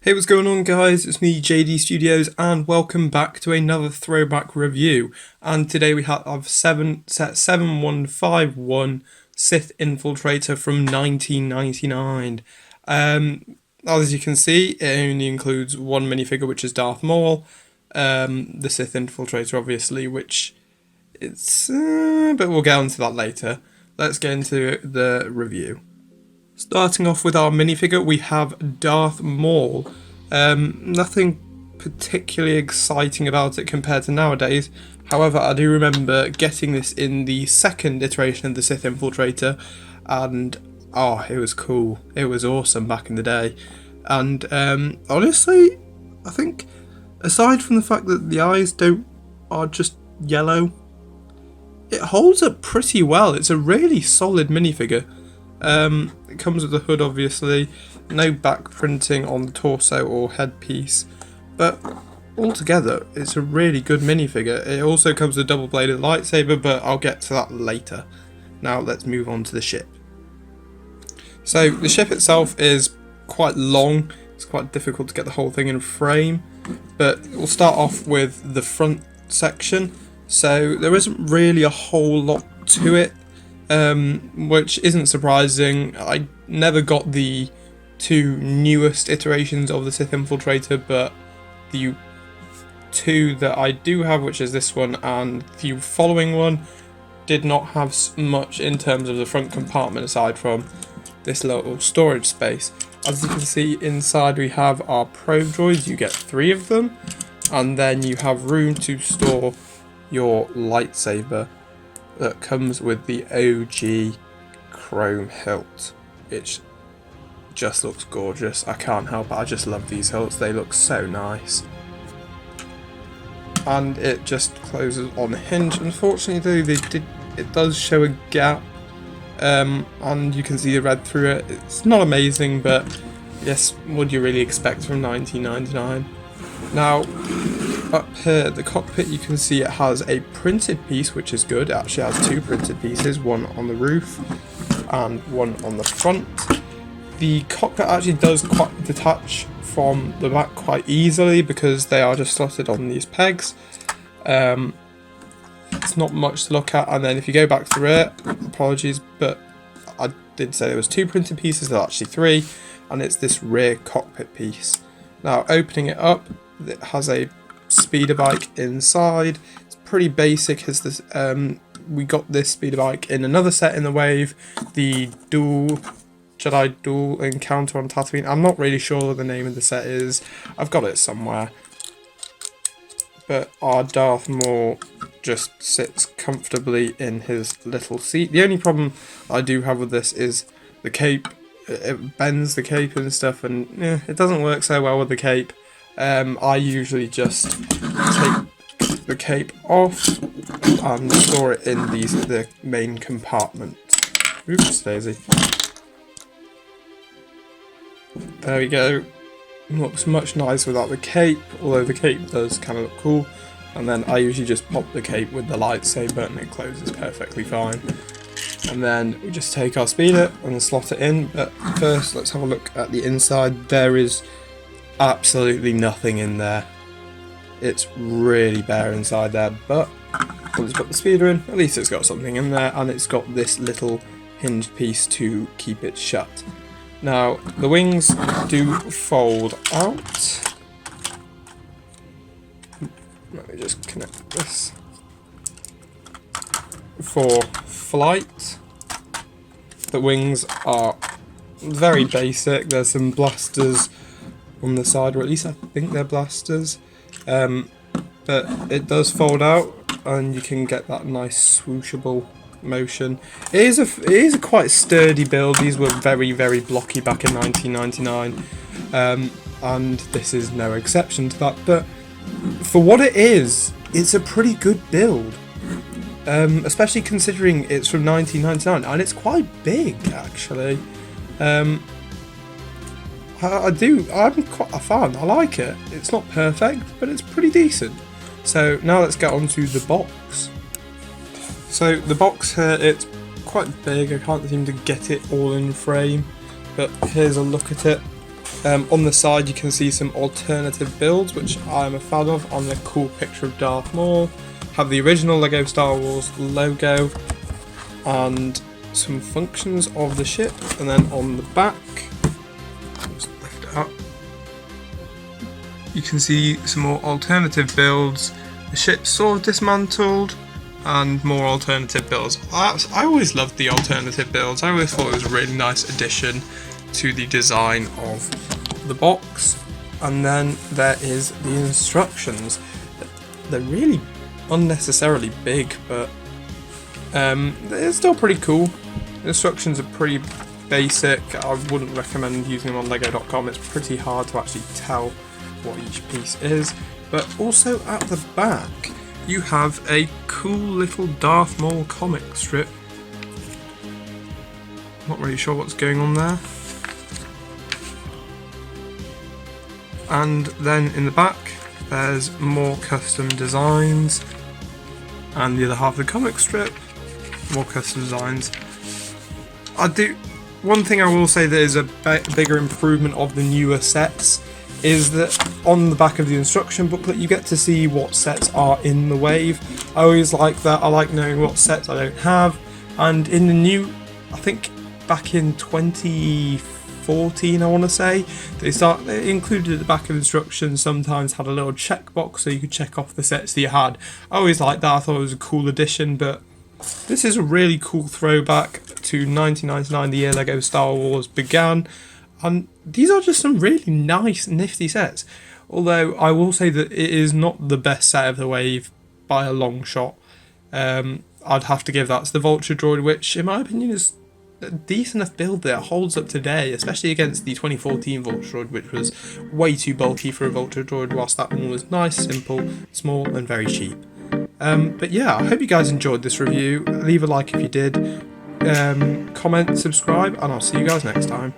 Hey, what's going on guys, it's me JD Studios and welcome back to another throwback review. And today we have set 7151 Sith Infiltrator from 1999. As you can see, it only includes one minifigure, which is Darth Maul. The Sith Infiltrator obviously, which it's but we'll get onto that later. Let's get into the review. Starting off with our minifigure, we have Darth Maul. Nothing particularly exciting about it compared to nowadays. However, I do remember getting this in the second iteration of the Sith Infiltrator, and it was cool. It was awesome back in the day. And honestly, I think aside from the fact that the eyes are just yellow, it holds up pretty well. It's a really solid minifigure. It comes with a hood, obviously, no back printing on the torso or headpiece, but altogether it's a really good minifigure. It also comes with a double-bladed lightsaber, but I'll get to that later. Now let's move on to the ship. So the ship itself is quite long. It's quite difficult to get the whole thing in frame, but we'll start off with the front section. So there isn't really a whole lot to it. Which isn't surprising. I never got the two newest iterations of the Sith Infiltrator, but the two that I do have, which is this one and the following one, did not have much in terms of the front compartment aside from this little storage space. As you can see inside, we have our probe droids. You get 3 of them, and then you have room to store your lightsaber that comes with the OG chrome hilt. It just looks gorgeous. I can't help it, I just love these hilts, they look so nice. And it just closes on a hinge. Unfortunately though, it does show a gap, and you can see the red through it. It's not amazing, but yes, what do you really expect from 1999? Now, up here at the cockpit, you can see it has a printed piece, which is good. It actually has 2 printed pieces, one on the roof and one on the front. The cockpit actually does quite detach from the back quite easily because they are just slotted on these pegs. It's not much to look at, and then if you go back through it, apologies, but I did say there was 2 printed pieces, there's actually 3, and it's this rear cockpit piece. Now, opening it up, it has a speeder bike inside. It's pretty basic as this. We got this speeder bike in another set in the wave, the Jedi Duel Encounter on Tatooine. I'm not really sure what the name of the set is. I've got it somewhere. But our Darth Maul just sits comfortably in his little seat. The only problem I do have with this is the cape. It bends the cape and stuff, and it doesn't work so well with the cape. I usually just take the cape off and store it in the main compartment. Oops, daisy. There we go. Looks much nicer without the cape, although the cape does kind of look cool. And then I usually just pop the cape with the lightsaber and it closes perfectly fine. And then we just take our speeder and slot it in. But first, let's have a look at the inside. There is absolutely nothing in there. It's really bare inside there, but we'll just put the speeder in. At least it's got something in there, and it's got this little hinged piece to keep it shut. Now, the wings do fold out. Let me just connect this. For flight, the wings are very basic. There's some blasters on the side, or at least I think they're blasters, but it does fold out and you can get that nice swooshable motion. It is a quite sturdy build. These were very, very blocky back in 1999, and this is no exception to that, but for what it is, it's a pretty good build, especially considering it's from 1999 and it's quite big actually. I'm quite a fan. I like it. It's not perfect, but it's pretty decent. So now let's get on to the box. So the box here, it's quite big. I can't seem to get it all in frame, but here's a look at it. On the side you can see some alternative builds which I'm a fan of, on the cool picture of Darth Maul. Have the original LEGO Star Wars logo and some functions of the ship, and then on the back, just lift it up, you can see some more alternative builds. The ship's sort of dismantled and more alternative builds. I always loved the alternative builds. I always thought it was a really nice addition to the design of the box. And then there is the instructions. They're really unnecessarily big, but they're still pretty cool. The instructions are pretty basic. I wouldn't recommend using them on lego.com. It's pretty hard to actually tell what each piece is. But also at the back you have a cool little Darth Maul comic strip. Not really sure what's going on there. And then in the back there's more custom designs, and the other half of the comic strip, more custom designs. One thing I will say that is a bigger improvement of the newer sets is that on the back of the instruction booklet you get to see what sets are in the wave. I always like that. I like knowing what sets I don't have. And in the new, I think back in 2014 I want to say, they included at the back of instructions sometimes had a little checkbox so you could check off the sets that you had. I always liked that. I thought it was a cool addition, but this is a really cool throwback to 1999, the year LEGO Star Wars began, and these are just some really nice, nifty sets. Although I will say that it is not the best set of the wave by a long shot. I'd have to give that to the Vulture Droid, which in my opinion is a decent enough build that holds up today, especially against the 2014 Vulture Droid, which was way too bulky for a Vulture Droid, whilst that one was nice, simple, small and very cheap. But yeah, I hope you guys enjoyed this review. Leave a like if you did, comment, subscribe, and I'll see you guys next time.